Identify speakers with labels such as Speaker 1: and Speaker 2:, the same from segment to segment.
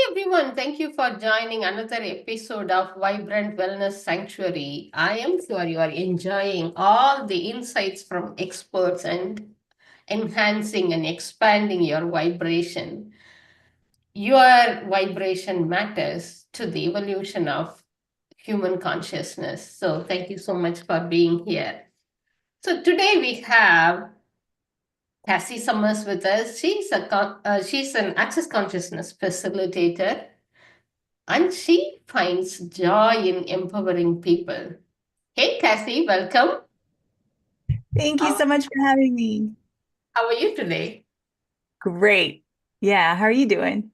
Speaker 1: everyone, thank you for joining another episode of Vibrant Wellness Sanctuary. I am sure you are enjoying all the insights from experts and enhancing and expanding your vibration. Your vibration matters to the evolution of human consciousness. So thank you so much for being here. So today we have Cassy Summers with us. She's an access consciousness facilitator, and she finds joy in empowering people. Hey, Cassy, welcome.
Speaker 2: Thank you
Speaker 1: How,
Speaker 2: so much for having me.
Speaker 1: how are you today?
Speaker 2: Great. Yeah, how are you doing?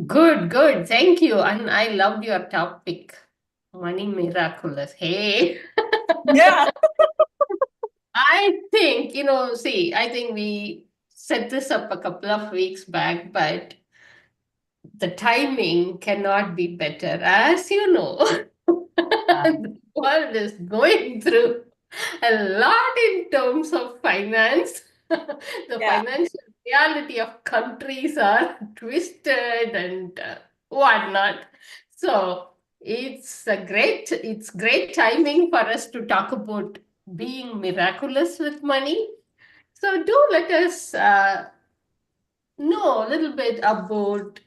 Speaker 1: Good, good. Thank you. And I loved your topic, Money Miraculous. Hey,
Speaker 2: Yeah.
Speaker 1: I think, I think we set this up a couple of weeks back, but the timing cannot be better. As you know, the world is going through a lot in terms of finance. The
Speaker 2: Yeah.
Speaker 1: financial reality of countries are twisted and whatnot. So it's great timing for us to talk about being miraculous with money. So do let us know a little bit about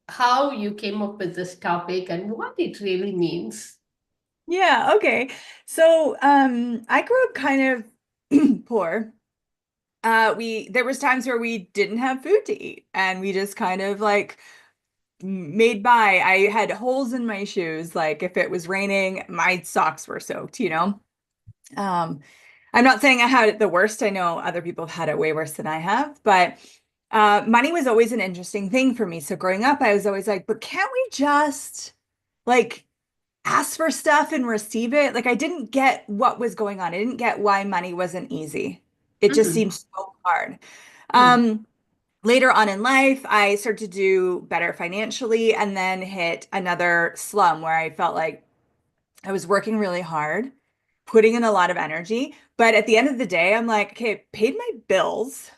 Speaker 1: how you came up with this topic and what it really means.
Speaker 2: Yeah, okay. So, I grew up kind of poor. There was times where we didn't have food to eat and we just kind of like made by. I had holes in my shoes. Like if it was raining, my socks were soaked, you know? Um, I'm not saying I had it the worst. I know other people have had it way worse than I have, but money was always an interesting thing for me. So growing up, I was always like, but can't we just like ask for stuff and receive it? Like I didn't get what was going on. I didn't get why money wasn't easy. It just
Speaker 1: Mhm.
Speaker 2: seemed so hard.
Speaker 1: Mm.
Speaker 2: Um, Later on in life, I started to do better financially and then hit another slum where I felt like I was working really hard, putting in a lot of energy, but at the end of the day, I'm like, okay, I paid my bills,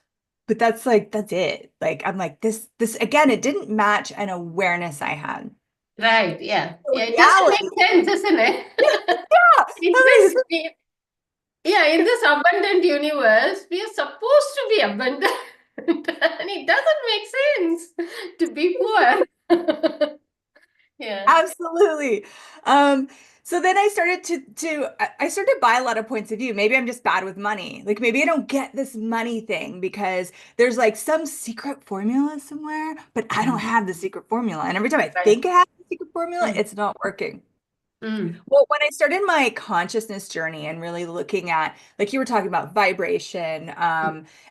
Speaker 2: but that's it. Like I'm like this again, it didn't match an awareness I had.
Speaker 1: Right, yeah.
Speaker 2: The
Speaker 1: Yeah, it doesn't
Speaker 2: reality.
Speaker 1: make sense, isn't it?
Speaker 2: Yeah.
Speaker 1: In
Speaker 2: I
Speaker 1: this,
Speaker 2: mean,
Speaker 1: yeah, in this abundant universe, we are supposed to be abundant. And it doesn't make sense to be poor. Yeah.
Speaker 2: absolutely. Um, so then I started I started to buy a lot of points of view. Maybe I'm just bad with money. Like maybe I don't get this money thing because there's like some secret formula somewhere, but I don't have the secret formula. And every time I
Speaker 1: Right.
Speaker 2: think I have the secret formula,
Speaker 1: Mm,
Speaker 2: it's not working.
Speaker 1: mm,
Speaker 2: Well, when I started my consciousness journey and really looking at, like you were talking about vibration,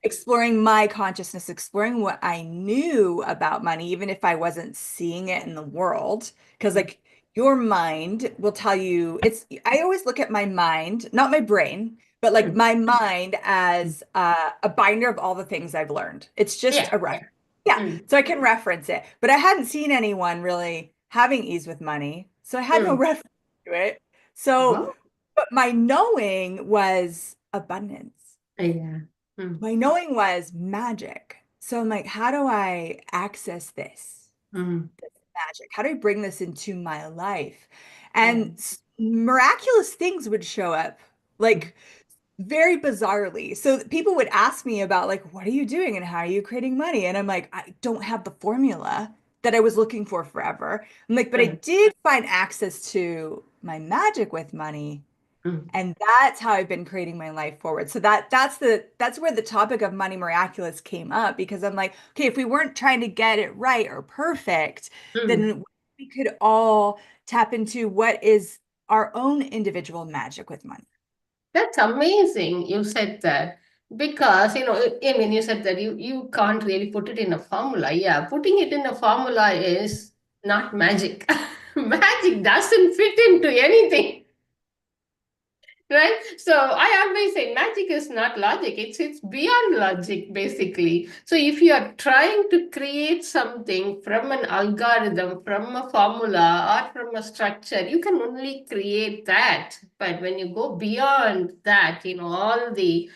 Speaker 2: exploring my consciousness, exploring what I knew about money, even if I wasn't seeing it in the world, because
Speaker 1: mm,
Speaker 2: like your mind will tell you, I always look at my mind, not my brain, but like
Speaker 1: mm,
Speaker 2: my mind
Speaker 1: mm.
Speaker 2: as a binder of all the things I've learned. It's just
Speaker 1: Yeah,
Speaker 2: a
Speaker 1: yeah.
Speaker 2: reference. Yeah,
Speaker 1: Mm,
Speaker 2: so I can reference it, but I hadn't seen anyone really having ease with money. So I had no
Speaker 1: mm.
Speaker 2: reference to it. So,
Speaker 1: Oh,
Speaker 2: but my knowing was abundance.
Speaker 1: yeah. Mm,
Speaker 2: My knowing was magic. So I'm like, how do I access this
Speaker 1: mm.
Speaker 2: magic? How do I bring this into my life?
Speaker 1: Yeah.
Speaker 2: And miraculous things would show up, like very bizarrely. So people would ask me about like, what are you doing and how are you creating money? And I'm like, I don't have the formula that I was looking for forever. I'm like, but I
Speaker 1: Right.
Speaker 2: did find access to my magic with money.
Speaker 1: Mm,
Speaker 2: And that's how I've been creating my life forward. So that's where the topic of money miraculous came up because I'm like, okay, if we weren't trying to get it right or perfect,
Speaker 1: mm.
Speaker 2: then we could all tap into what is our own individual magic with money.
Speaker 1: That's amazing you said that because I mean you said that you can't really put it in a formula. Yeah, putting it in a formula is not magic. Magic doesn't fit into anything, right? So I always say magic is not logic. It's beyond logic basically. So if you are trying to create something from an algorithm, from a formula, or from a structure, you can only create that. But when you go beyond that, all the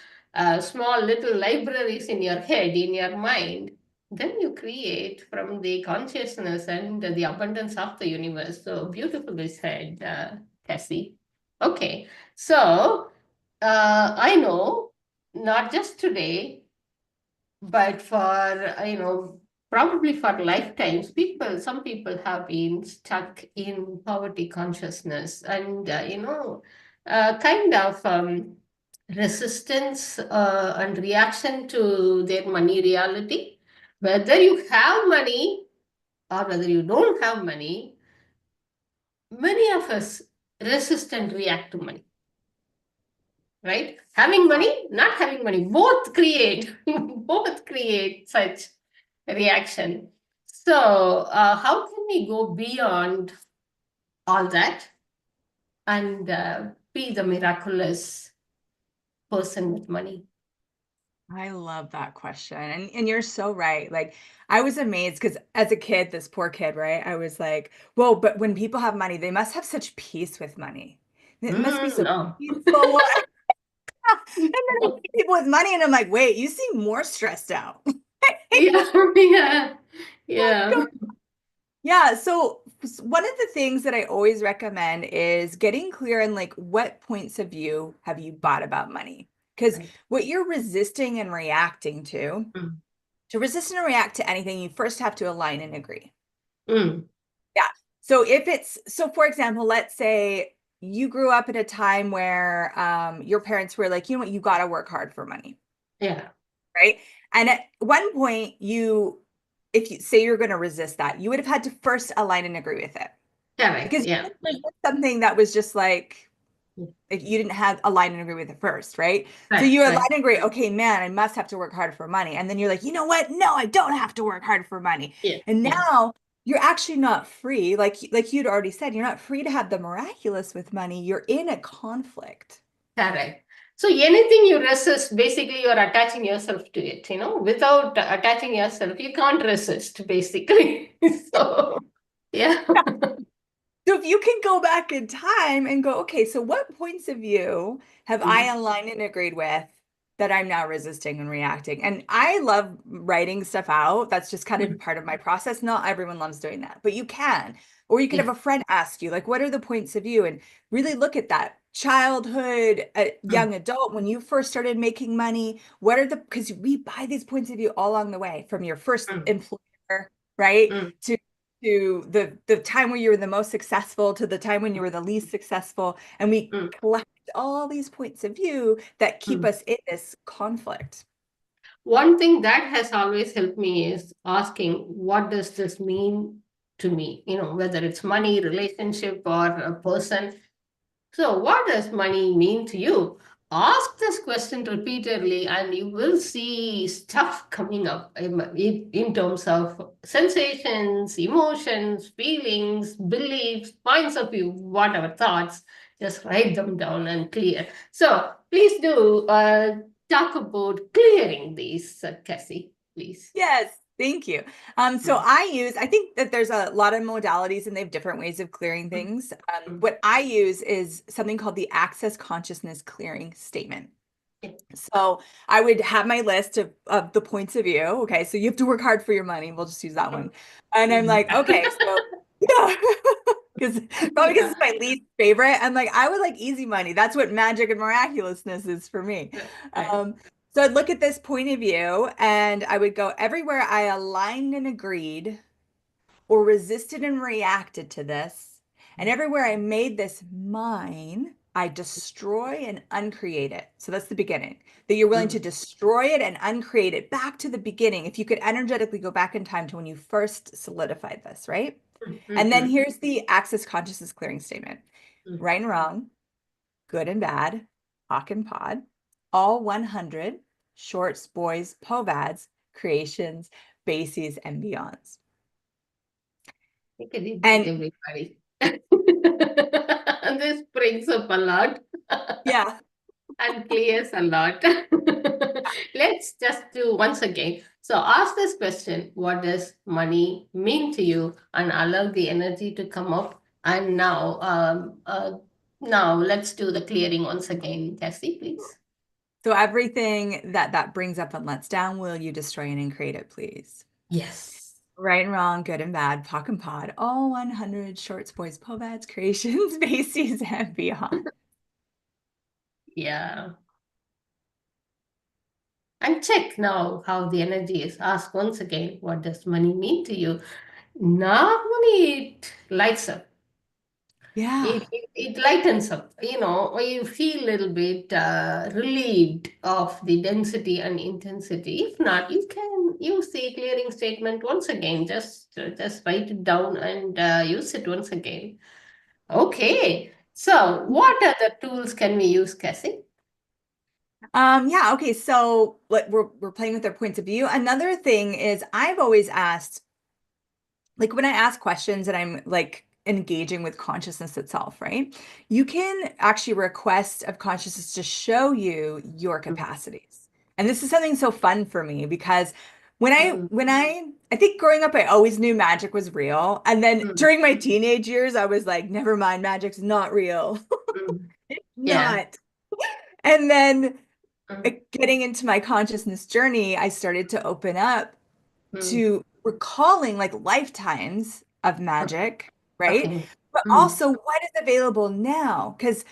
Speaker 1: small little libraries in your head, in your mind, then you create from the consciousness and the abundance of the universe. So beautifully said, Cassy. Okay, so I know not just today, but for, probably for lifetimes, some people have been stuck in poverty consciousness and, kind of resistance and reaction to their money reality. Whether you have money or whether you don't have money, many of us resist and react to money, right? Having money, not having money, both create both create such reaction. So how can we go beyond all that and be the miraculous person with money?
Speaker 2: I love that question. And you're so right. Like I was amazed because as a kid, this poor kid, right? I was like, whoa, but when people have money, they must have such peace with money. It must be so
Speaker 1: No.
Speaker 2: peaceful. And then I see people with money and I'm like, wait, you seem more stressed out.
Speaker 1: Yeah, yeah, yeah.
Speaker 2: Yeah, so one of the things that I always recommend is getting clear on like what points of view have you bought about money? Because
Speaker 1: Right.
Speaker 2: what you're resisting and reacting
Speaker 1: Mm.
Speaker 2: to resist and react to anything, you first have to align and agree.
Speaker 1: Mm.
Speaker 2: Yeah. So for example, let's say you grew up at a time where your parents were like, you know what, you got to work hard for money.
Speaker 1: Yeah.
Speaker 2: Right. And at one point, if you say you're going to resist that, you would have had to first align and agree with it.
Speaker 1: Correct.
Speaker 2: Because
Speaker 1: Yeah.
Speaker 2: something that was just like, if you didn't have align and agree with it first, right? So
Speaker 1: Right.
Speaker 2: you align
Speaker 1: Right.
Speaker 2: and agree, okay, man, I must have to work hard for money. And then you're like, you know what? No, I don't have to work hard for money.
Speaker 1: Yeah.
Speaker 2: And
Speaker 1: Yeah.
Speaker 2: now you're actually not free. Like you'd already said, you're not free to have the miraculous with money. You're in a conflict.
Speaker 1: Correct. So anything you resist, basically you're attaching yourself to it, without attaching yourself, you can't resist, basically. So, yeah.
Speaker 2: So if you can go back in time and go, okay, so what points of view have I aligned and agreed with that I'm now resisting and reacting? And I love writing stuff out. That's just kind of part of my process. Not everyone loves doing that, but you can. Or you could
Speaker 1: Yeah.
Speaker 2: have a friend ask you, like, what are the points of view? And really look at that childhood, young adult, when you first started making money, because we buy these points of view all along the way from your first employer, right? To the time where you were the most successful to the time when you were the least successful. And we collect all these points of view that keep us in this conflict.
Speaker 1: One thing that has always helped me is asking, what does this mean to me? Whether it's money, relationship, or a person. So, what does money mean to you? Ask this question repeatedly, and you will see stuff coming up in terms of sensations, emotions, feelings, beliefs, points of view, whatever thoughts. Just write them down and clear. So, please do talk about clearing these, Cassy, please.
Speaker 2: Yes, thank you. So I think that there's a lot of modalities and they have different ways of clearing things. What I use is something called the Access Consciousness Clearing Statement. So I would have my list of the points of view. Okay, so you have to work hard for your money. We'll just use that one. And I'm like, okay, so yeah, because probably because it's my least favorite. I'm like, I would like easy money. That's what magic and miraculousness is for me. So I'd look at this point of view and I would go everywhere I aligned and agreed or resisted and reacted to this. And everywhere I made this mine, I destroy and uncreate it. So that's the beginning, that you're willing to destroy it and uncreate it back to the beginning. If you could energetically go back in time to when you first solidified this, right? And then here's the Access Consciousness Clearing Statement. Right and wrong, good and bad, hawk and pod, all 100 shorts, boys, povads, creations, bases, and beyonds.
Speaker 1: Take a deep breath,
Speaker 2: And
Speaker 1: everybody. This brings up a lot.
Speaker 2: yeah.
Speaker 1: And clears a lot. Let's just do once again. So ask this question, what does money mean to you? And allow the energy to come up. And now let's do the clearing once again. Cassy, please.
Speaker 2: So everything that brings up and lets down, will you destroy and uncreate it, please?
Speaker 1: Yes.
Speaker 2: Right and wrong, good and bad, POC and POD, all 100 shorts, boys, povads, creations, bases, and beyond.
Speaker 1: Yeah. And check now how the energy is. Ask once again, what does money mean to you? Normally it lights up.
Speaker 2: Yeah.
Speaker 1: It lightens up, or you feel a little bit relieved of the density and intensity. If not, you can use the clearing statement once again. Just write it down and use it once again. Okay. So, what other tools can we use, Cassie?
Speaker 2: Yeah, okay. So we're playing with their points of view. Another thing is I've always asked, like when I ask questions and I'm like engaging with consciousness itself, right? You can actually request of consciousness to show you your capacities. And this is something so fun for me because I think growing up I always knew magic was real. And then during my teenage years, I was like, never mind, magic's not real. It's
Speaker 1: Yeah.
Speaker 2: not. And then getting into my consciousness journey, I started to open up to recalling like lifetimes of magic, right?
Speaker 1: Okay.
Speaker 2: But also what is available now? Because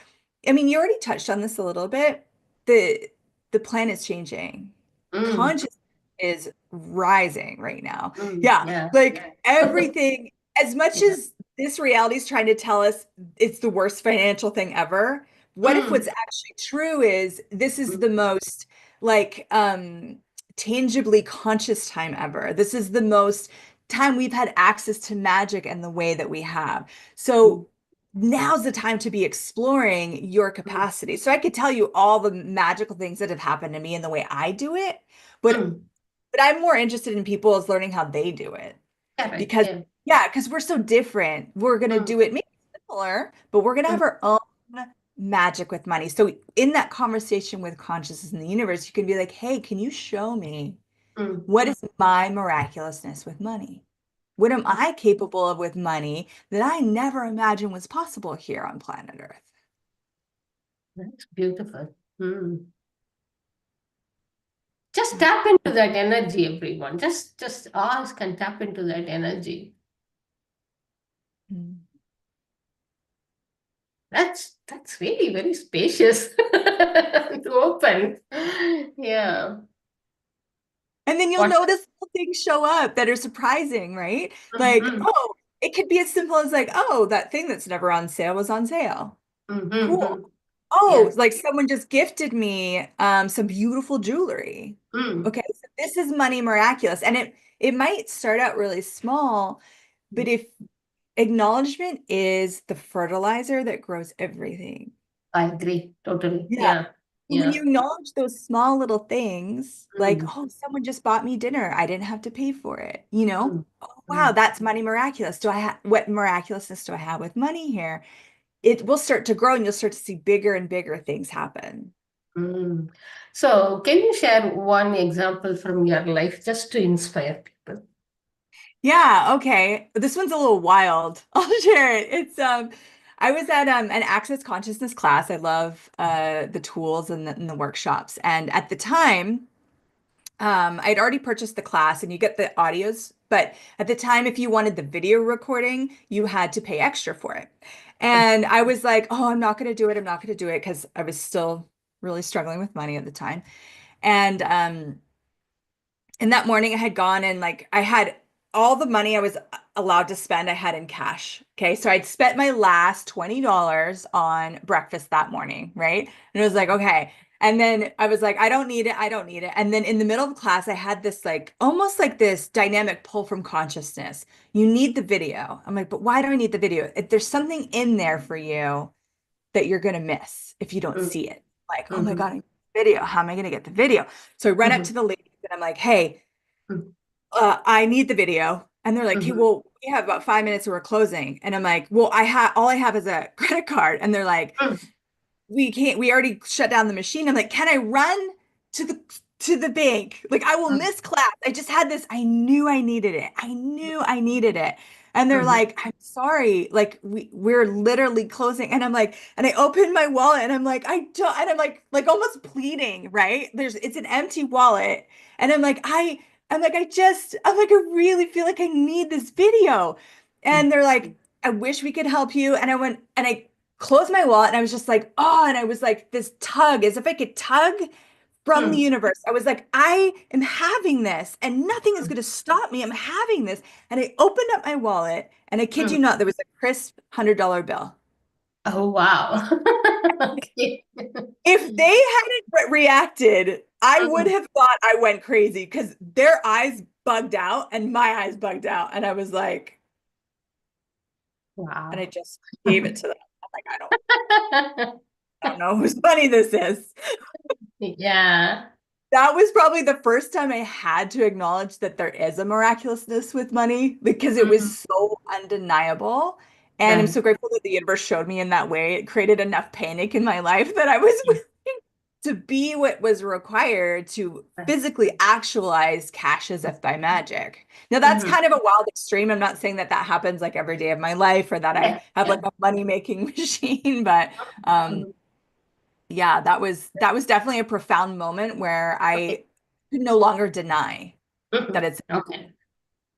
Speaker 2: I mean, you already touched on this a little bit. The planet's changing. Consciousness is rising right now. Yeah,
Speaker 1: Yeah.
Speaker 2: like everything, as much as this reality is trying to tell us it's the worst financial thing ever, what if what's actually true is this is the most like tangibly conscious time ever. This is the most time we've had access to magic and the way that we have. So now's the time to be exploring your capacity. So I could tell you all the magical things that have happened to me and the way I do it, but I'm more interested in people as learning how they do it.
Speaker 1: Correct.
Speaker 2: Because
Speaker 1: Yeah.
Speaker 2: yeah, because we're so different. We're gonna do it maybe similar, but we're gonna have our own magic with money. So in that conversation with consciousness in the universe, you can be like, hey, can you show me what is my miraculousness with money? What am I capable of with money that I never imagined was possible here on planet Earth?
Speaker 1: That's beautiful. Just tap into that energy, everyone. Just ask and tap into that energy.
Speaker 2: Mm.
Speaker 1: That's really very spacious and open. Yeah.
Speaker 2: And then you'll
Speaker 1: What?
Speaker 2: notice little things show up that are surprising, right? Like, oh, it could be as simple as like, oh, that thing that's never on sale was on sale. Cool. Oh,
Speaker 1: Yes.
Speaker 2: like someone just gifted me some beautiful jewelry.
Speaker 1: Mm.
Speaker 2: Okay, so this is money miraculous. And it might start out really small, but if acknowledgement is the fertilizer that grows everything.
Speaker 1: I agree totally.
Speaker 2: Yeah.
Speaker 1: Yeah.
Speaker 2: When
Speaker 1: Yeah.
Speaker 2: you acknowledge those small little things, like, oh, someone just bought me dinner. I didn't have to pay for it. Oh, wow, that's money miraculous. What miraculousness do I have with money here? It will start to grow and you'll start to see bigger and bigger things happen.
Speaker 1: So, can you share one example from your life just to inspire people?
Speaker 2: Yeah, okay. This one's a little wild. I'll share it. I was at an access consciousness class. I love the tools and the workshops. And at the time, I'd already purchased the class and you get the audios, but at the time, if you wanted the video recording, you had to pay extra for it. And I was like, oh, I'm not going to do it. I'm not going to do it because I was still really struggling with money at the time. And that morning I had gone and like I had all the money I was allowed to spend, I had in cash. Okay. So I'd spent my last $20 on breakfast that morning, right? And it was like, okay. And then I was like, I don't need it. I don't need it. And then in the middle of class, I had this like almost like this dynamic pull from consciousness. You need the video. I'm like, but why do I need the video? If there's something in there for you that you're going to miss if you don't see it. Like, oh my God, I need the video. How am I going to get the video? So I run up to the ladies and I'm like, hey, I need the video. And they're like, hey, well, we have about 5 minutes or we're closing. And I'm like, well, all I have is a credit card. And they're like, we already shut down the machine. I'm like, can I run to the bank? Like I will miss class. I just had this, I knew I needed it. I knew I needed it. And they're like, I'm sorry, like we're literally closing. And I'm like, and I opened my wallet and I'm like, I don't, and I'm like almost pleading, right? It's an empty wallet. And I'm like, I'm like, I really feel like I need this video. And they're like, I wish we could help you. And I went and I closed my wallet and I was just like, oh, and I was like, this tug, as if I could tug from the
Speaker 1: Mm,
Speaker 2: universe. I was like, I am having this and nothing is going to stop me. I'm having this. And I opened up my wallet and I kid
Speaker 1: mm.
Speaker 2: you not, there was a crisp $100 bill.
Speaker 1: Oh, wow. Okay.
Speaker 2: If they hadn't reacted, I would
Speaker 1: Mm,
Speaker 2: have thought I went crazy because their eyes bugged out and my eyes bugged out. And I was like, and I
Speaker 1: wow.
Speaker 2: just gave it to them. I'm like, I don't know whose money this is.
Speaker 1: Yeah.
Speaker 2: That was probably the first time I had to acknowledge that there is a miraculousness with money because it
Speaker 1: Mm,
Speaker 2: was so undeniable. And I'm
Speaker 1: right.
Speaker 2: so grateful that the universe showed me in that way. It created enough panic in my life that I was
Speaker 1: Yeah.
Speaker 2: willing to be what was required to
Speaker 1: Right.
Speaker 2: physically actualize cash as if by magic. Now, that's
Speaker 1: Mhm.
Speaker 2: kind of a wild extreme. I'm not saying that that happens like every day of my life or that I
Speaker 1: Yeah.
Speaker 2: have like
Speaker 1: Yeah.
Speaker 2: a money-making machine, but um,
Speaker 1: Mhm.
Speaker 2: yeah, that was definitely a profound moment where
Speaker 1: Okay.
Speaker 2: I could no longer deny that
Speaker 1: Mhm.
Speaker 2: it's
Speaker 1: Okay.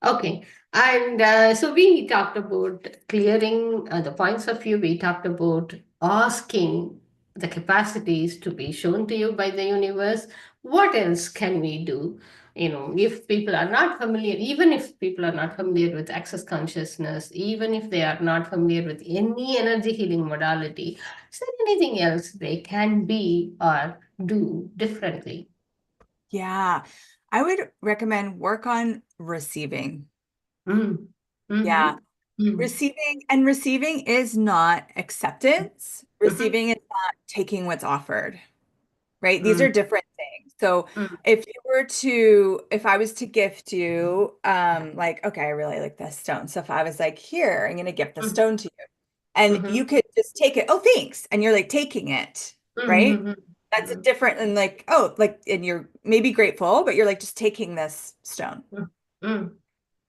Speaker 1: Okay. And so we talked about clearing the points of view. We talked about asking the capacities to be shown to you by the universe. What else can we do? If people are not familiar, even if people are not familiar with access consciousness, even if they are not familiar with any energy healing modality, is there anything else they can be or do differently?
Speaker 2: yeah. I would recommend work on receiving.
Speaker 1: Mm.
Speaker 2: Yeah.
Speaker 1: Mm-hmm. Mm.
Speaker 2: Receiving is not acceptance.
Speaker 1: Mhm.
Speaker 2: Receiving is not taking what's offered, right? These
Speaker 1: Mm,
Speaker 2: are different things. So
Speaker 1: mm,
Speaker 2: if I was to gift you, like, okay, I really like this stone. So if I was like, here, I'm going to gift the
Speaker 1: mm,
Speaker 2: stone to you, and
Speaker 1: mhm,
Speaker 2: you could just take it. Oh, thanks. And you're like taking it, right?
Speaker 1: mhm,
Speaker 2: That's a
Speaker 1: mhm,
Speaker 2: different and like, oh, like, and you're maybe grateful, but you're like just taking this stone.
Speaker 1: mm, mm.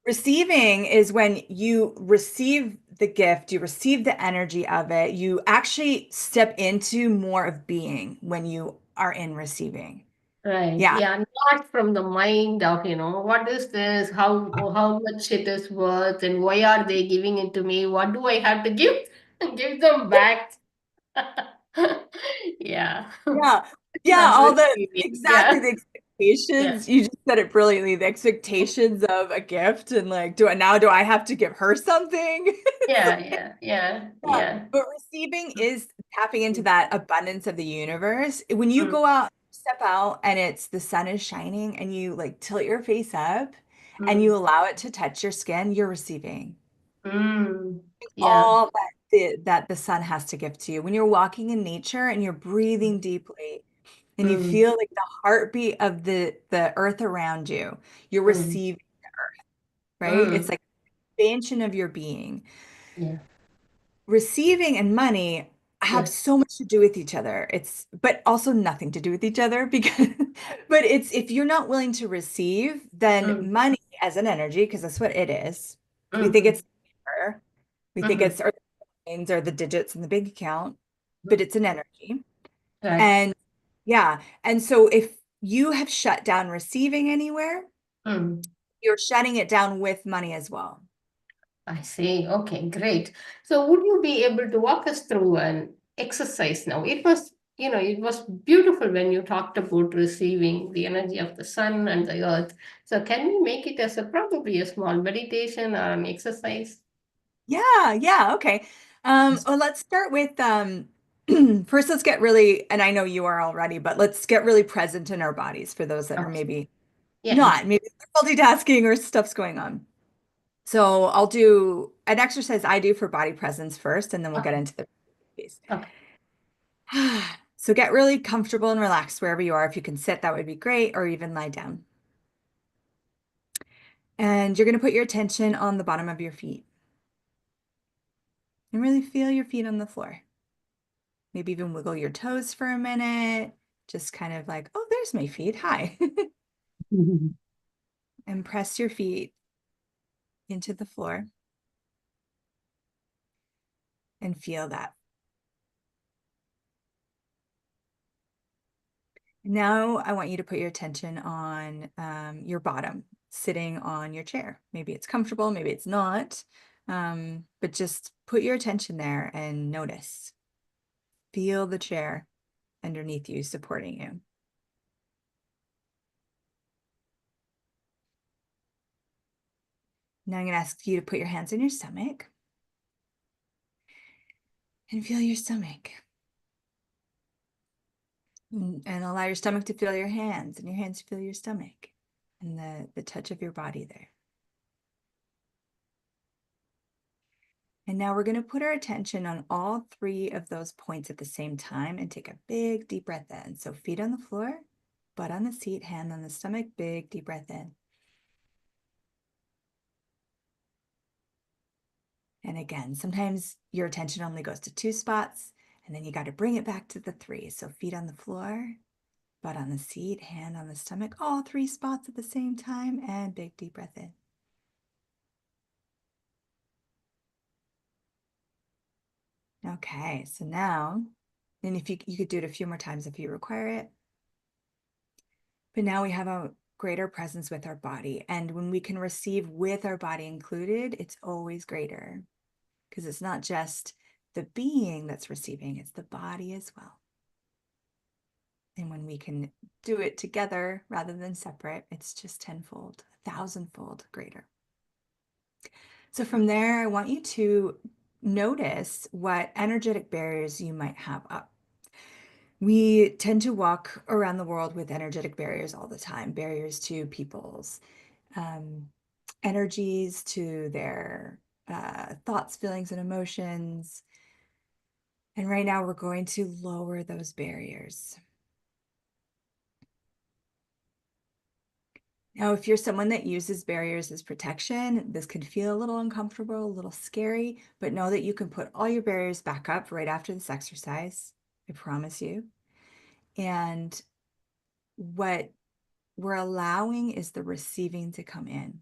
Speaker 2: Receiving is when you receive the gift, you receive the energy of it, you actually step into more of being when you are in receiving.
Speaker 1: Right.
Speaker 2: Yeah.
Speaker 1: Yeah. Not from the mind of, what is this? How much it is worth, and why are they giving it to me? What do I have to give? Give them back. Yeah.
Speaker 2: Yeah. Yeah.
Speaker 1: That's
Speaker 2: All the
Speaker 1: receiving.
Speaker 2: exactly
Speaker 1: Yeah.
Speaker 2: the
Speaker 1: Yeah.
Speaker 2: expectations. You just said it brilliantly. The expectations of a gift and like, do I have to give her something?
Speaker 1: Yeah. Yeah. Yeah.
Speaker 2: Yeah,
Speaker 1: Yeah.
Speaker 2: but receiving is tapping into that abundance of the universe. When you
Speaker 1: Mm,
Speaker 2: go out, step out, and it's the sun is shining, and you like tilt your face up and you
Speaker 1: mm,
Speaker 2: allow it to touch your skin, you're receiving
Speaker 1: mm. Yeah.
Speaker 2: all that the sun has to give to you. When you're walking in nature and you're breathing deeply and you
Speaker 1: Mm,
Speaker 2: feel like the heartbeat of the earth around you, you're
Speaker 1: mm,
Speaker 2: receiving, right? It's
Speaker 1: mm.
Speaker 2: like expansion of your being.
Speaker 1: Yeah.
Speaker 2: Receiving and money have
Speaker 1: Yeah.
Speaker 2: so much to do with each other. But also nothing to do with each other because, but it's if you're not willing to receive, then
Speaker 1: Mm,
Speaker 2: money as an energy, because that's what it is. We think
Speaker 1: mhm,
Speaker 2: it's paper, we think
Speaker 1: mhm,
Speaker 2: it's or the coins or the digits in the bank account, but it's an energy.
Speaker 1: right.
Speaker 2: And yeah, and so if you have shut down receiving anywhere,
Speaker 1: Mm,
Speaker 2: you're shutting it down with money as well.
Speaker 1: I see. Okay, great. So would you be able to walk us through an exercise now? It was beautiful when you talked about receiving the energy of the sun and the earth. So can we make it as probably a small meditation or an exercise?
Speaker 2: Yeah, yeah, okay.
Speaker 1: Yes.
Speaker 2: Well, let's start with first let's get really, and I know you are already, but let's get really present in our bodies for those that are
Speaker 1: Okay.
Speaker 2: maybe
Speaker 1: Yeah, yeah.
Speaker 2: not, maybe they're multitasking or stuff's going on. So I'll do an exercise I do for body presence first, and then we'll get
Speaker 1: Okay.
Speaker 2: into the piece.
Speaker 1: Okay.
Speaker 2: So get really comfortable and relaxed wherever you are. If you can sit, that would be great, or even lie down. And you're going to put your attention on the bottom of your feet and really feel your feet on the floor. Maybe even wiggle your toes for a minute. Just kind of like, oh, there's my feet. Hi.
Speaker 1: Mhm.
Speaker 2: And press your feet into the floor and feel that. Now I want you to put your attention on your bottom. sitting on your chair. Maybe it's comfortable, maybe it's not, but just put your attention there and notice. Feel the chair underneath you supporting you. Now I'm going to ask you to put your hands on your stomach and feel your stomach. And allow your stomach to feel your hands and your hands to feel your stomach and the touch of your body there. And now we're going to put our attention on all three of those points at the same time and take a big deep breath in. So feet on the floor, butt on the seat, hand on the stomach, big deep breath in. And again, sometimes your attention only goes to two spots, and then you got to bring it back to the three. So feet on the floor, butt on the seat, hand on the stomach, all three spots at the same time, and big deep breath in. Okay, so now, and if you could do it a few more times if you require it. But now we have a greater presence with our body. And when we can receive with our body included, it's always greater. Because it's not just the being that's receiving, it's the body as well. And when we can do it together rather than separate, it's just tenfold, 1,000-fold greater. So from there, I want you to notice what energetic barriers you might have up. We tend to walk around the world with energetic barriers all the time, barriers to people's energies, to their thoughts, feelings, and emotions. And right now we're going to lower those barriers. Now, if you're someone that uses barriers as protection, this could feel a little uncomfortable, a little scary, but know that you can put all your barriers back up right after this exercise. I promise you. And what we're allowing is the receiving to come in.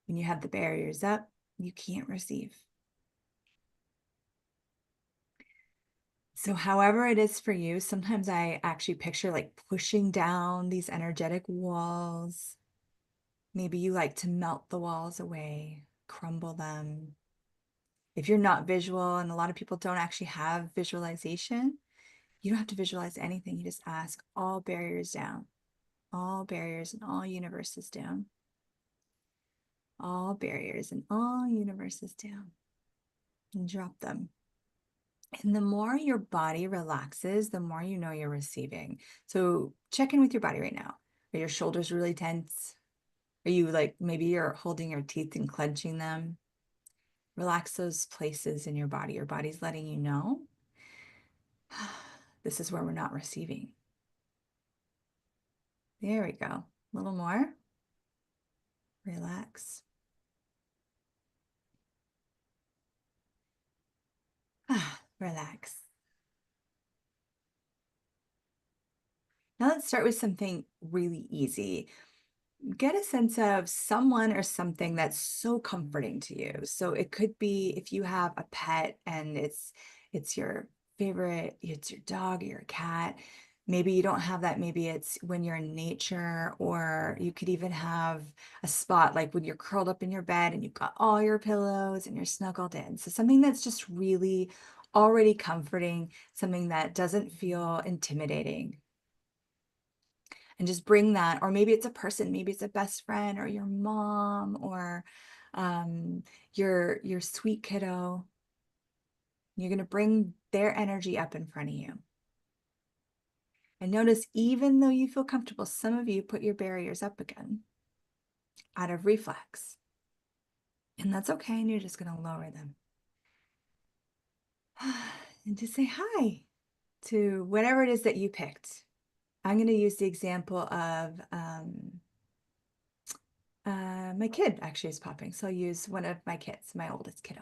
Speaker 2: When you have the barriers up, you can't receive. So however it is for you, sometimes I actually picture like pushing down these energetic walls. Maybe you like to melt the walls away, crumble them. If you're not visual, and a lot of people don't actually have visualization, you don't have to visualize anything. You just ask all barriers down, all barriers and all universes down, all barriers and all universes down, and drop them. And the more your body relaxes, the more you know you're receiving. So check in with your body right now. Are your shoulders really tense? Are you like, maybe you're holding your teeth and clenching them? Relax those places in your body. Your body's letting you know this is where we're not receiving. There we go. A little more. Relax. Relax. Now let's start with something really easy. Get a sense of someone or something that's so comforting to you. So it could be if you have a pet and it's your favorite, it's your dog or your cat. Maybe you don't have that. Maybe it's when you're in nature, or you could even have a spot like when you're curled up in your bed and you've got all your pillows and you're snuggled in. So something that's just really already comforting, something that doesn't feel intimidating. And just bring that, or maybe it's a person, maybe it's a best friend or your mom or your sweet kiddo. You're going to bring their energy up in front of you. And notice, even though you feel comfortable, some of you put your barriers up again out of reflex. And that's okay. And you're just going to lower them. And just say hi to whatever it is that you picked. I'm going to use the example of my kid actually is popping. So I'll use one of my kids, my oldest kiddo.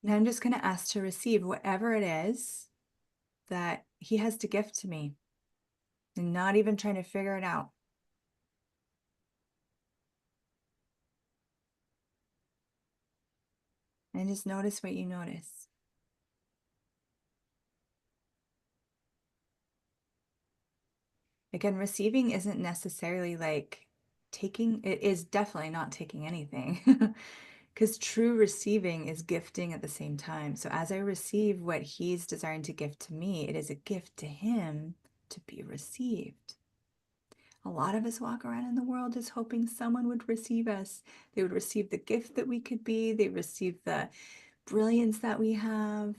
Speaker 2: Now I'm just going to ask to receive whatever it is that he has to gift to me, and not even trying to figure it out. And just notice what you notice. Again, receiving isn't necessarily like taking, it is definitely not taking anything. Because true receiving is gifting at the same time. So as I receive what he's desiring to give to me, it is a gift to him to be received. A lot of us walk around in the world just hoping someone would receive us. They would receive the gift that we could be. They receive the brilliance that we have,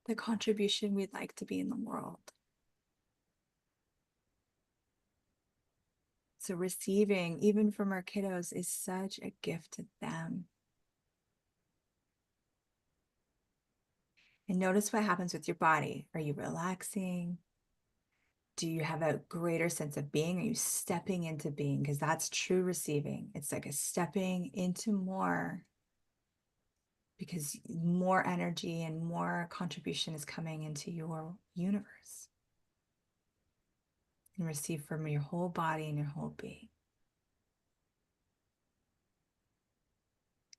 Speaker 2: the contribution we'd like to be in the world. So receiving, even from our kiddos, is such a gift to them. And notice what happens with your body. Are you relaxing? Do you have a greater sense of being? Are you stepping into being? Because that's true receiving. It's like a stepping into more, because more energy and more contribution is coming into your universe. And receive from your whole body and your whole being.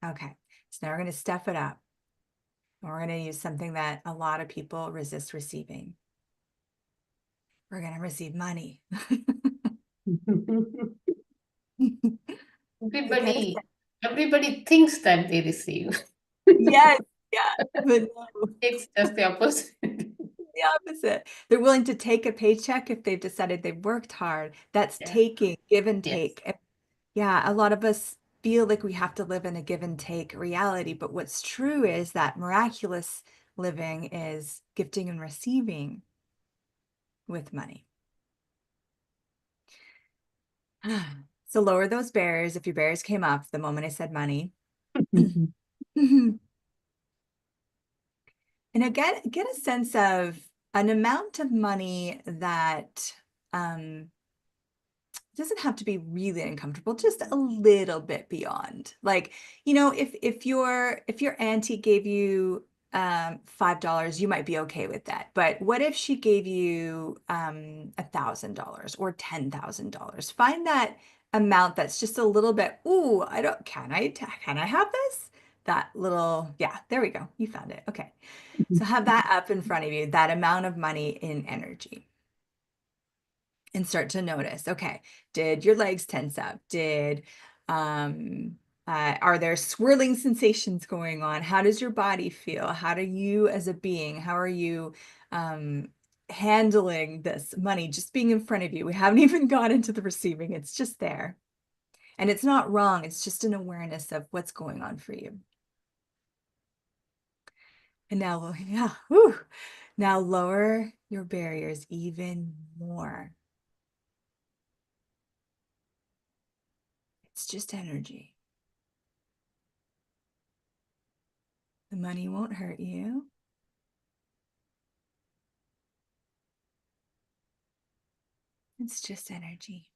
Speaker 2: Okay, so now we're going to step it up. And we're going to use something that a lot of people resist receiving. We're going to receive money.
Speaker 1: Everybody thinks that they receive.
Speaker 2: Yes, yeah, but no.
Speaker 1: It's just the opposite.
Speaker 2: The opposite. They're willing to take a paycheck if they've decided they've worked hard. That's taking, give and take.
Speaker 1: Yes.
Speaker 2: Yeah, a lot of us feel like we have to live in a give and take reality, but what's true is that miraculous living is gifting and receiving with money. So lower those barriers if your barriers came up the moment I said money. And get a sense of an amount of money that doesn't have to be really uncomfortable, just a little bit beyond. Like, you know, if your auntie gave you $5, you might be okay with that. But what if she gave you $1,000 or $10,000? Find that amount that's just a little bit, ooh, can I have this? That little, yeah, there we go. You found it. Okay. So have that up in front of you, that amount of money in energy. And start to notice, okay, did your legs tense up? Are there swirling sensations going on? How does your body feel? How do you as a being, how are you handling this money just being in front of you? We haven't even got into the receiving. It's just there. And it's not wrong. It's just an awareness of what's going on for you. And now, yeah, whew, now lower your barriers even more. It's just energy. The money won't hurt you. It's just energy.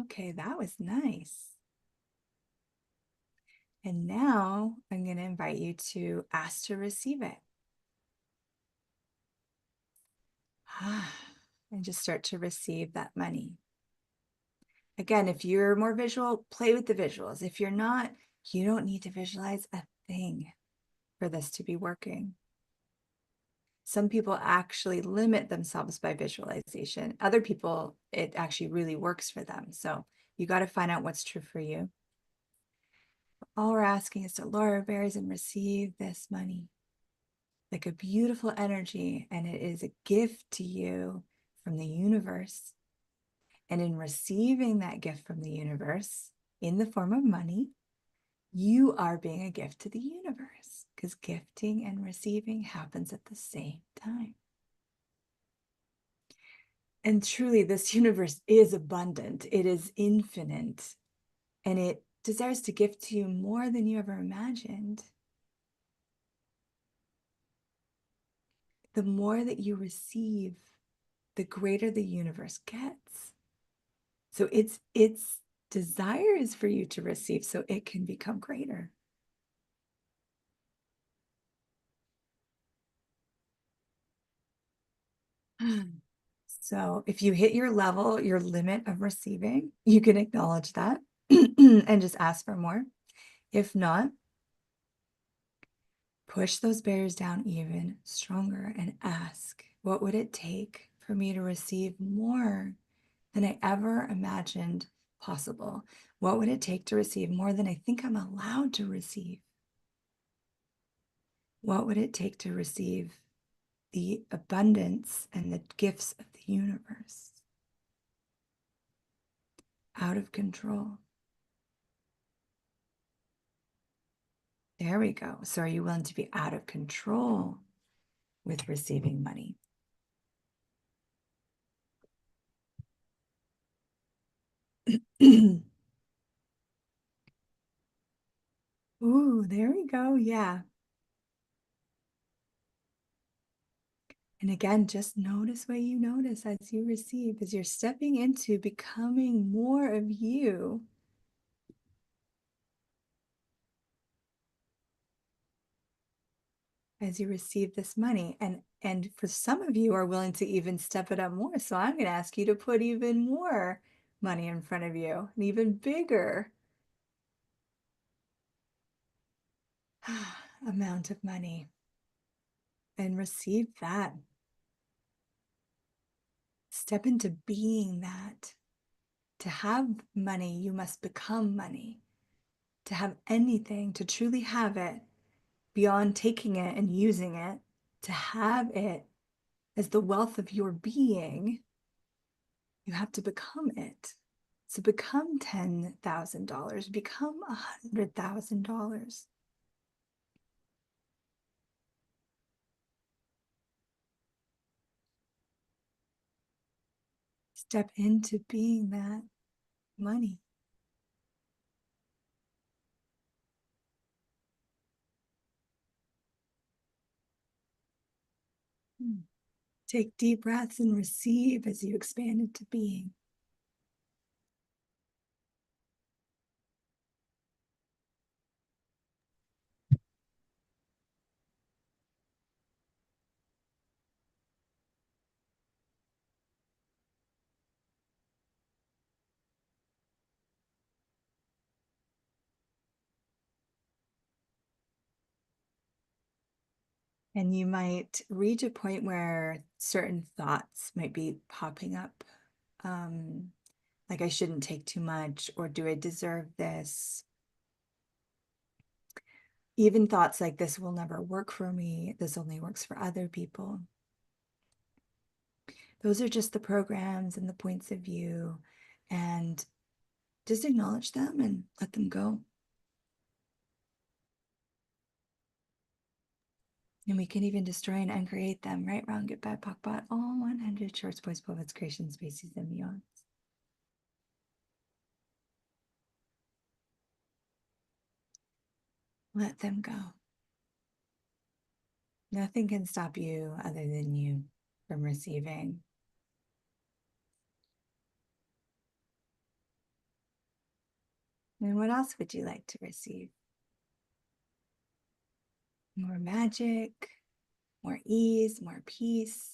Speaker 2: Okay, that was nice. And now I'm going to invite you to ask to receive it. And just start to receive that money. Again, if you're more visual, play with the visuals. If you're not, you don't need to visualize a thing for this to be working. Some people actually limit themselves by visualization. Other people, it actually really works for them. So you got to find out what's true for you. All we're asking is to lower our barriers and receive this money like a beautiful energy. And it is a gift to you from the universe. And in receiving that gift from the universe in the form of money, you are being a gift to the universe, because gifting and receiving happens at the same time. And truly, this universe is abundant. It is infinite, and it desires to give to you more than you ever imagined. The more that you receive, the greater the universe gets. So its desire is for you to receive so it can become greater. So if you hit your level, your limit of receiving, you can acknowledge that and just ask for more. If not, push those barriers down even stronger and ask, what would it take for me to receive more than I ever imagined possible? What would it take to receive more than I think I'm allowed to receive? What would it take to receive the abundance and the gifts of the universe? Out of control. There we go. So are you willing to be out of control with receiving money? Ooh, there we go. Yeah. And again, just notice what you notice as you receive, as you're stepping into becoming more of you. As you receive this money. And for some of you are willing to even step it up more. So I'm going to ask you to put even more money in front of you, an even bigger amount of money, and receive that. Step into being that. To have money, you must become money. To have anything, to truly have it, beyond taking it and using it, to have it as the wealth of your being, you have to become it. So become $10,000, become $100,000. Step into being that money. Take deep breaths and receive as you expand into being. And you might reach a point where certain thoughts might be popping up. Like, I shouldn't take too much, or do I deserve this? Even thoughts like, this will never work for me, this only works for other people. Those are just the programs and the points of view, and just acknowledge them and let them go. And we can even destroy and uncreate them, right? Wrong, get bad, 𝗥𝗶𝗿, all 100 shorts, boys, poets, creation, species, and beyond. Let them go. Nothing can stop you other than you from receiving. And what else would you like to receive? More magic, more ease, more peace.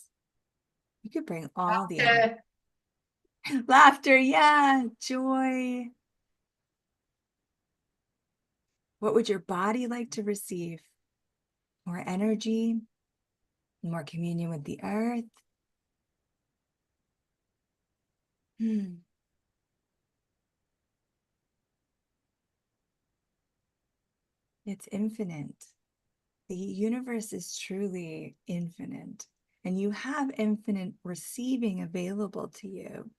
Speaker 2: You could bring all the other. Laughter, yeah, joy. What would your body like to receive? More energy, more communion with the earth. It's infinite. The universe is truly infinite, and you have infinite receiving available to you.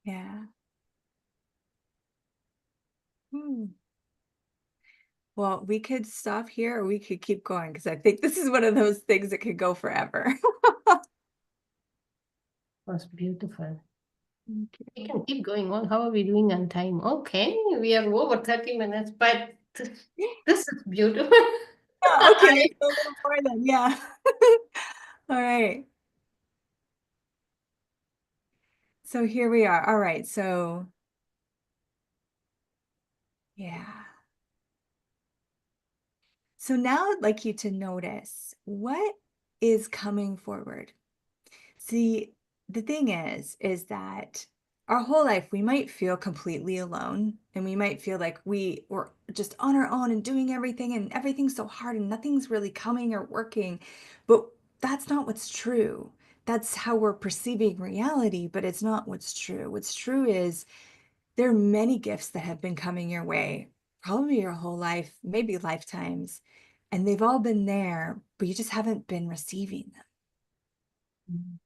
Speaker 2: Yeah. Well, we could stop here, or we could keep going, because I think this is one of those things that could go forever.
Speaker 1: Was beautiful.
Speaker 2: Okay.
Speaker 1: We can keep going on. How are we doing on time? Okay, we are over 30 minutes, but this is beautiful.
Speaker 2: Yeah, okay, let's go a little more then. Yeah. All right. So here we are. All right. So, yeah. So now I'd like you to notice what is coming forward. See, the thing is that our whole life, we might feel completely alone, and we might feel like we were just on our own and doing everything, and everything's so hard and nothing's really coming or working. But that's not what's true. That's how we're perceiving reality, but it's not what's true. What's true is there are many gifts that have been coming your way, probably your whole life, maybe lifetimes, and they've all been there, but you just haven't been receiving them.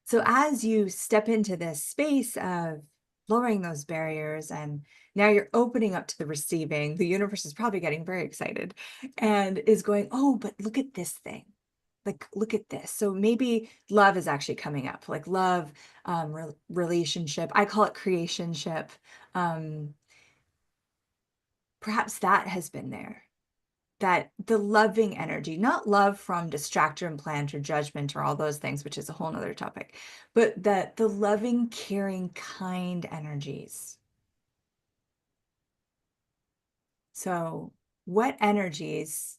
Speaker 2: So as you step into this space of lowering those barriers, and now you're opening up to the receiving, the universe is probably getting very excited and is going, oh, but look at this thing. Like, look at this. So maybe love is actually coming up, like love, relationship. I call it creationship. Perhaps that has been there. That the loving energy, not love from distract or implant or judgment or all those things, which is a whole nother topic, but that the loving, caring, kind energies. So what energies,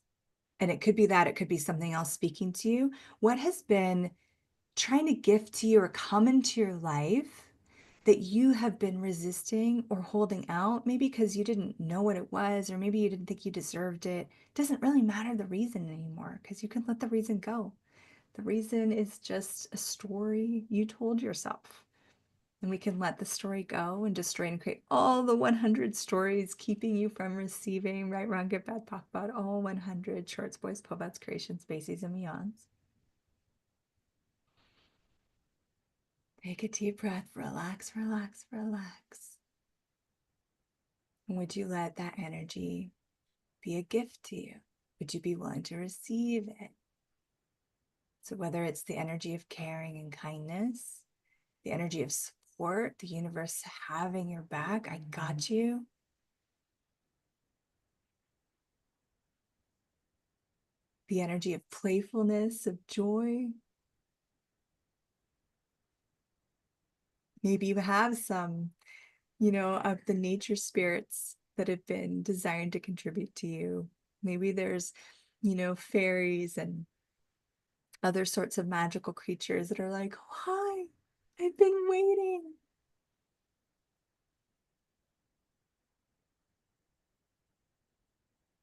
Speaker 2: and it could be that, it could be something else speaking to you, what has been trying to gift to you or come into your life that you have been resisting or holding out, maybe because you didn't know what it was, or maybe you didn't think you deserved it. It doesn't really matter the reason anymore, because you can let the reason go. The reason is just a story you told yourself. And we can let the story go and destroy and create all the 100 stories keeping you from receiving right, wrong, good, bad, POC, BOD, all 100 shorts, boys, poebats, creations, 𝗶cies, and beyonds. Take a deep breath, relax, relax, relax. Would you let that energy be a gift to you? Would you be willing to receive it? So whether it's the energy of caring and kindness, the energy of support, the universe having your back, I got you. The energy of playfulness, of joy. Maybe you have some, of the nature spirits that have been designed to contribute to you. Maybe there's, fairies and other sorts of magical creatures that are like, hi, I've been waiting.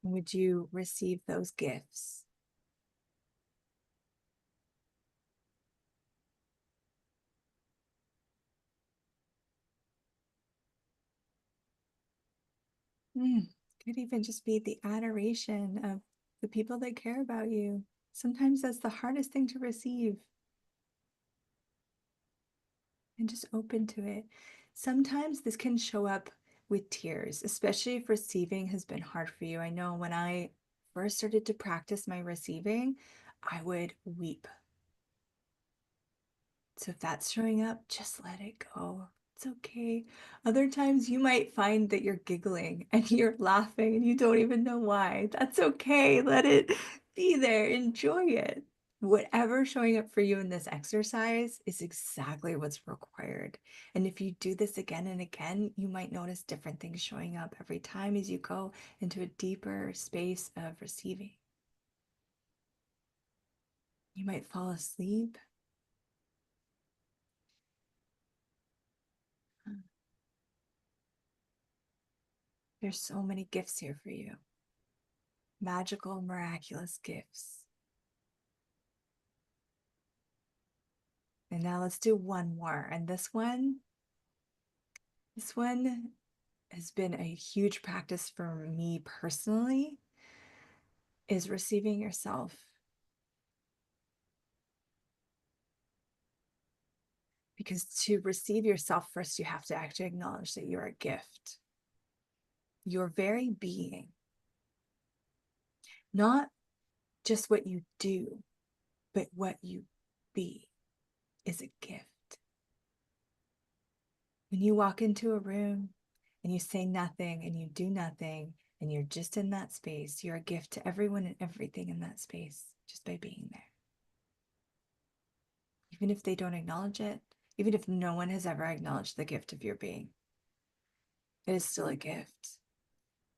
Speaker 2: Would you receive those gifts? Could even just be the adoration of the people that care about you. Sometimes that's the hardest thing to receive. And just open to it. Sometimes this can show up with tears, especially if receiving has been hard for you. I know when I first started to practice my receiving, I would weep. So if that's showing up, just let it go. It's okay. Other times you might find that you're giggling and you're laughing and you don't even know why. That's okay. Let it be there. Enjoy it. Whatever's showing up for you in this exercise is exactly what's required. And if you do this again and again, you might notice different things showing up every time as you go into a deeper space of receiving. You might fall asleep. There's so many gifts here for you. Magical, miraculous gifts. And now let's do one more. And this one has been a huge practice for me personally, is receiving yourself. Because to receive yourself first, you have to actually acknowledge that you're a gift. Your very being, not just what you do, but what you be, is a gift. When you walk into a room and you say nothing and you do nothing and you're just in that space, you're a gift to everyone and everything in that space just by being there. Even if they don't acknowledge it, even if no one has ever acknowledged the gift of your being, it is still a gift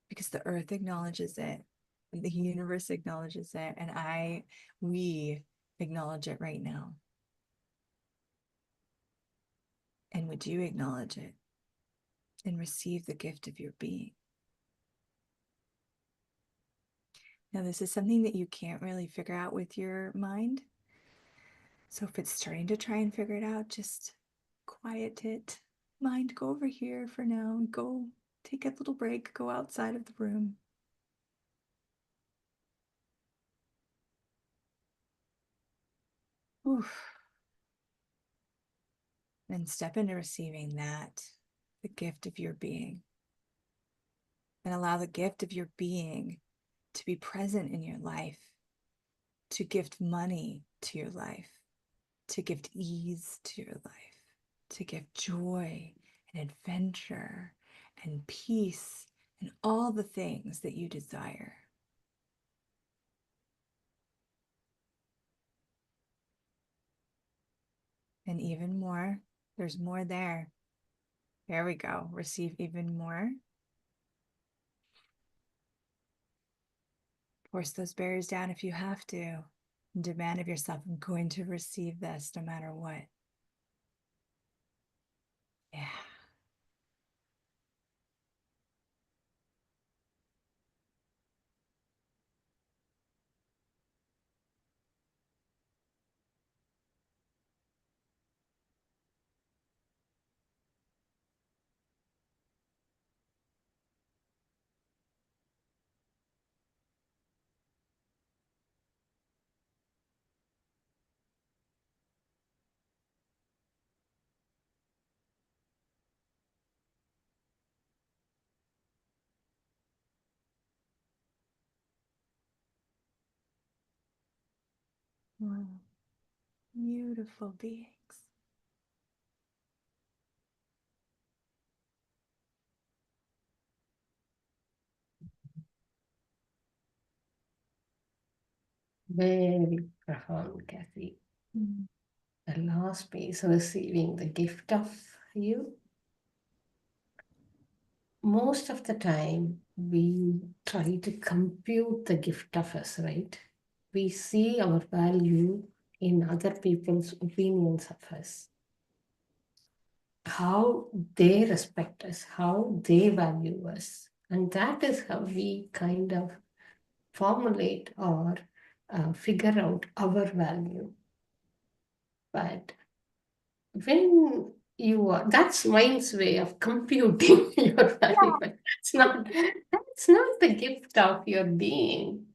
Speaker 2: because the earth acknowledges it, and the universe acknowledges it, and we acknowledge it right now. And would you acknowledge it and receive the gift of your being? Now, this is something that you can't really figure out with your mind. So if it's starting to try and figure it out, just quiet it. Mind, go over here for now. Go take a little break. Go outside of the room. Oof. And step into receiving that, the gift of your being. And allow the gift of your being to be present in your life, to gift money to your life, to gift ease to your life, to give joy and adventure and peace and all the things that you desire. And even more, there's more there. There we go. Receive even more. Force those barriers down if you have to. And demand of yourself, I'm going to receive this no matter what. Yeah. Wow. Beautiful beings.
Speaker 1: Very profound, Cassy. The last piece, receiving the gift of you. Most of the time, we try to compute the gift of us, right? We see our value in other people's opinions of us, how they respect us, how they value us. And that is how we kind of formulate or figure out our value. But when you are, that's mind's way of computing your value, but that's not the gift of your being.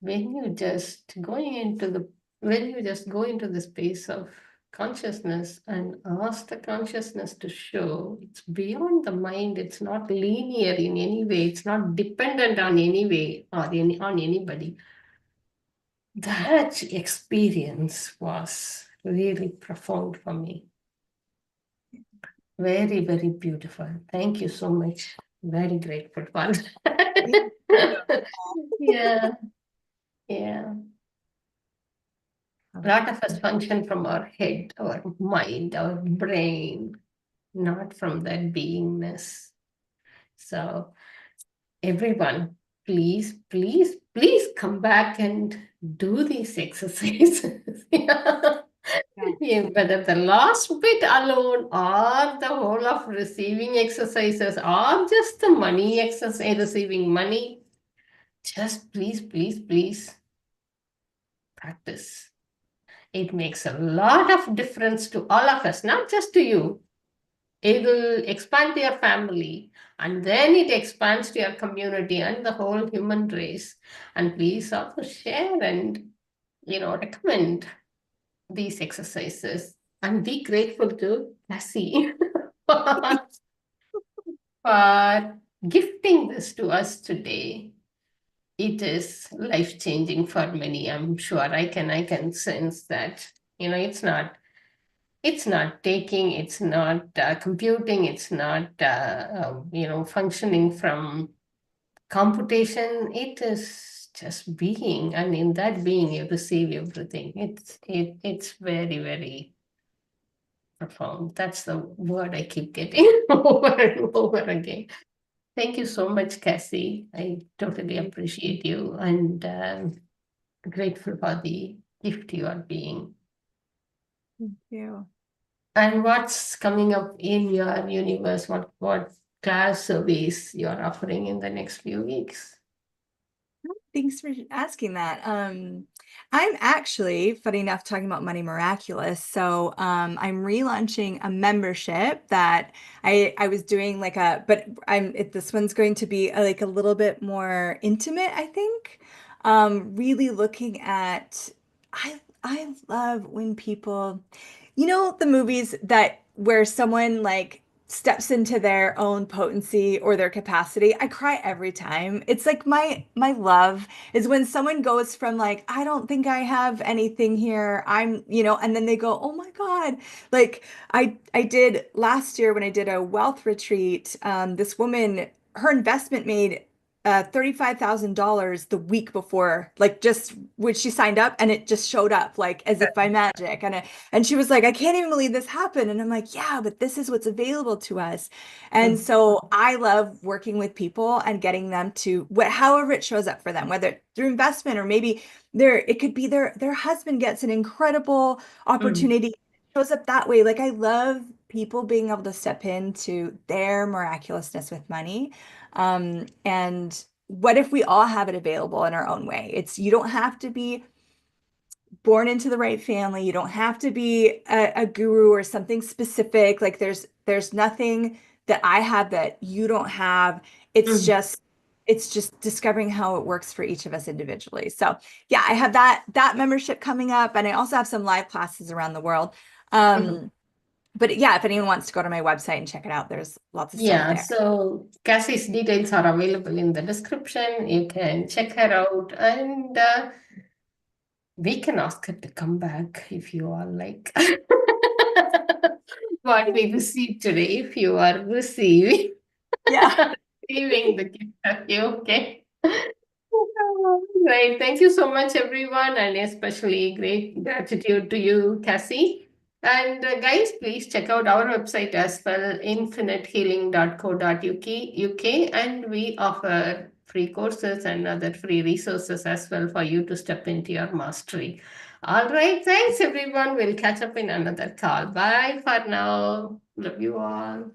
Speaker 1: When you just go into the space of consciousness and ask the consciousness to show, it's beyond the mind, it's not linear in any way, it's not dependent on any way or on anybody. That experience was really profound for me. Very, very beautiful. Thank you so much. Very grateful for that. Yeah, yeah. A lot of us function from our head, our mind, our brain, not from that beingness. So everyone, please, please, please come back and do these exercises. Yeah, whether the last bit alone or the whole of receiving exercises or just the money exercise, receiving money, just please, please, please practice. It makes a lot of difference to all of us, not just to you. It will expand to your family, and then it expands to your community and the whole human race. And please also share and, recommend these exercises. And be grateful to Cassy for gifting this to us today. It is life-changing for many. I'm sure I can sense that. It's not taking, it's not computing, it's not functioning from computation. It is just being, and in that being you receive everything. It's very, very profound. That's the word I keep getting over and over again. Thank you so much, Cassy. I totally appreciate you and grateful for the gift you are being.
Speaker 2: Thank you.
Speaker 1: And what's coming up in your universe? What class service you are offering in the next few weeks?
Speaker 2: Thanks for asking that. I'm actually, funny enough, talking about Money Miraculous. So I'm relaunching a membership that I was doing but this one's going to be like a little bit more intimate, I think. Really looking at, I love when people, the movies that where someone like steps into their own potency or their capacity. I cry every time. It's like my love is when someone goes from like, I don't think I have anything here. And then they go, oh my God. Like I did last year when I did a wealth retreat, this woman, her investment made $35,000 the week before, like just when she signed up, and it just showed up like as if by magic. And she was like, I can't even believe this happened. And I'm like, yeah, but this is what's available to us. And
Speaker 1: Mm,
Speaker 2: so I love working with people and getting them to however it shows up for them, whether through investment or maybe it could be their husband gets an incredible
Speaker 1: mm,
Speaker 2: opportunity, shows up that way. Like I love people being able to step into their miraculousness with money. And what if we all have it available in our own way? You don't have to be born into the right family. You don't have to be a guru or something specific. Like there's nothing that I have that you don't have. It's
Speaker 1: mm,
Speaker 2: just it's just discovering how it works for each of us individually. So yeah, I have that membership coming up, and I also have some live classes around the world.
Speaker 1: mm.
Speaker 2: But yeah, if anyone wants to go to my website and check it out, there's lots of stuff
Speaker 1: Yeah,
Speaker 2: there.
Speaker 1: so Cassie's details are available in the description. You can check her out, and we can ask her to come back if you are like what we received today, if you are receiving
Speaker 2: Yeah.
Speaker 1: receiving the gift of you, okay? Right. Thank you so much, everyone, and especially great gratitude to you, Cassie. And guys, please check out our website as well, infinitehealing.co.uk, and we offer free courses and other free resources as well for you to step into your mastery. All right. Thanks, everyone. We'll catch up in another call. Bye for now. Love you all.